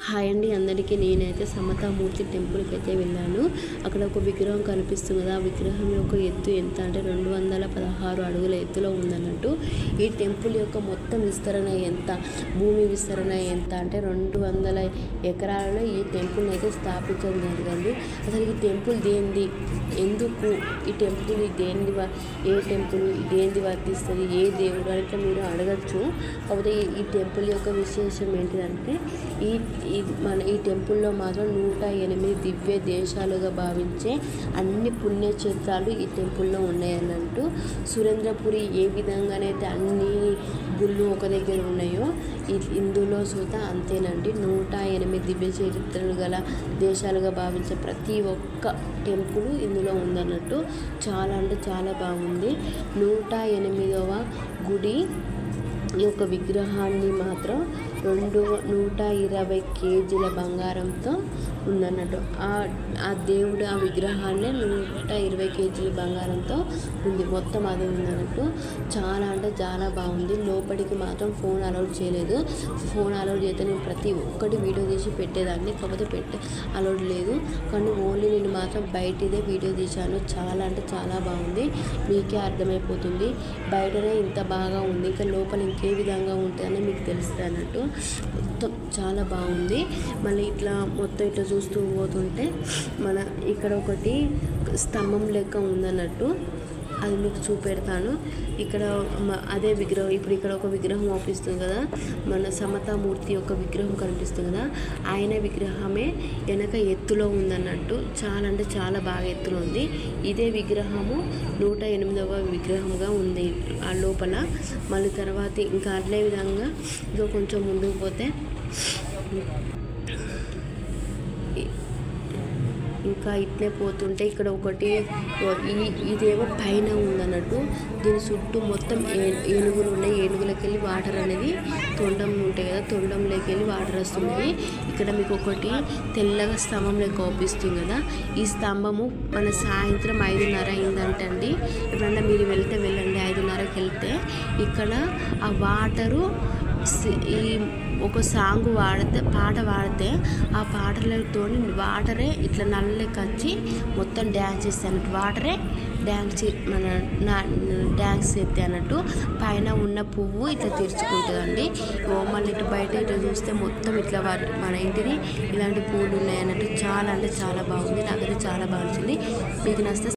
Hi అండి అందరికీ. నేనైతే సమతామూర్తి టెంపుల్కి అయితే వెళ్ళాను. అక్కడ ఒక విగ్రహం కనిపిస్తుంది కదా, ఆ విగ్రహం యొక్క ఎత్తు ఎంత అంటే 216 అడుగుల ఎత్తులో ఉందన్నట్టు. ఈ టెంపుల్ యొక్క మొత్తం విస్తరణ ఎంత, భూమి విస్తరణ ఎంత అంటే 200 ఎకరాలలో ఈ టెంపుల్ని అయితే స్థాపించడం జరిగింది. అసలు ఈ టెంపుల్ దేనిది, ఎందుకు ఈ టెంపుల్ దేనిది, ఏ టెంపుల్ దేనిది వర్తిస్తుంది, ఏ దేవుడు అంటే మీరు అడగచ్చు. కాకపోతే ఈ టెంపుల్ యొక్క విశేషం ఏంటిదంటే ఈ టెంపుల్లో మాత్రం 108 దివ్య దేశాలుగా భావించే అన్ని పుణ్యక్షేత్రాలు ఈ టెంపుల్లో ఉన్నాయన్నట్టు. సురేంద్రపురి ఏ విధంగానైతే అన్ని గుళ్ళు ఒక దగ్గర ఉన్నాయో ఇందులో సుత అంతేనండి. 108 దివ్య చరిత్రలు గల దేశాలుగా భావించే ప్రతి ఒక్క టెంపుల్ ఇందులో ఉందన్నట్టు. చాలా అంటే చాలా బాగుంది. 108వ గుడి ఈ యొక్క విగ్రహాన్ని మాత్రం 120 కేజీల బంగారంతో ఉందన్నట్టు. ఆ దేవుడు ఆ విగ్రహాన్ని 120 కేజీల బంగారంతో ఉంది, మొత్తం అది ఉందన్నట్టు. చాలా అంటే చాలా బాగుంది. లోపలికి మాత్రం ఫోన్ అలౌడ్ చేయలేదు. ఫోన్ అలౌడ్ చేస్తే నేను ప్రతి ఒక్కటి వీడియో తీసి పెట్టేదాన్ని, కాకపోతే అలౌడ్ లేదు. కానీ ఓన్లీ నేను మాత్రం బయటదే వీడియో తీశాను. చాలా అంటే చాలా బాగుంది, మీకే అర్థమైపోతుంది. బయటనే ఇంత బాగా ఉంది, ఇంకా లోపల ఇంకే విధంగా ఉంటుందని మీకు తెలుస్తుంది అన్నట్టు. మొత్తం చాలా బాగుంది. మళ్ళీ ఇట్లా మొత్తం ఇట్లా చూస్తూ పోతుంటే ఇక్కడ ఒకటి స్తంభం లెక్క ఉందన్నట్టు, అది మీకు చూపెడతాను. ఇక్కడ అదే విగ్రహం, ఇప్పుడు ఇక్కడ ఒక విగ్రహం అవుపిస్తుంది కదా, మన సమతామూర్తి యొక్క విగ్రహం కనిపిస్తుంది కదా, ఆయన విగ్రహమే వెనక ఎత్తులో ఉందన్నట్టు. చాలా అంటే చాలా బాగా ఎత్తులో ఉంది. ఇదే విగ్రహము 108వ విగ్రహంగా ఉంది ఆ లోపల. మళ్ళీ తర్వాత ఇంకా అదే విధంగా ఇంకా కొంచెం ముందుకు పోతే ఇంకా ఇట్లే పోతుంటే ఇక్కడ ఒకటి ఇదేమో పైన ఉందన్నట్టు. దీని చుట్టూ మొత్తం ఏనుగులు ఉన్నాయి. ఏనుగులకి వెళ్ళి వాటర్ అనేది తొండం ఉంటాయి కదా, తొండంలోకి వెళ్ళి వాటర్ వస్తున్నాయి. ఇక్కడ మీకు ఒకటి తెల్లగా స్తంభం లెక్క అవుపిస్తుంది కదా, ఈ స్తంభము మన సాయంత్రం 5:30 అయిందంటండి. ఎప్పుడన్నా మీరు వెళ్ళండి 5:30కి వెళ్తే ఇక్కడ ఆ వాటరు ఈ ఒక సాంగ్ పాట పాడితే ఆ పాటలతో వాటరే ఇట్లా నల్లకి వచ్చి మొత్తం డ్యాన్స్ చేస్తే అన్నట్టు. వాటరే డ్యాన్స్ చేస్తే అన్నట్టు. పైన ఉన్న పువ్వు ఇట్లా తెరుచుకుంటుందండి. మళ్ళీ ఇటు బయట ఇట్లా చూస్తే మొత్తం ఇట్లా మన ఇంటిని ఇలాంటి పువ్వులు ఉన్నాయన్నట్టు. చాలా అంటే చాలా బాగుంది, నాకైతే చాలా బాగా నచ్చింది. మీకు నచ్చితే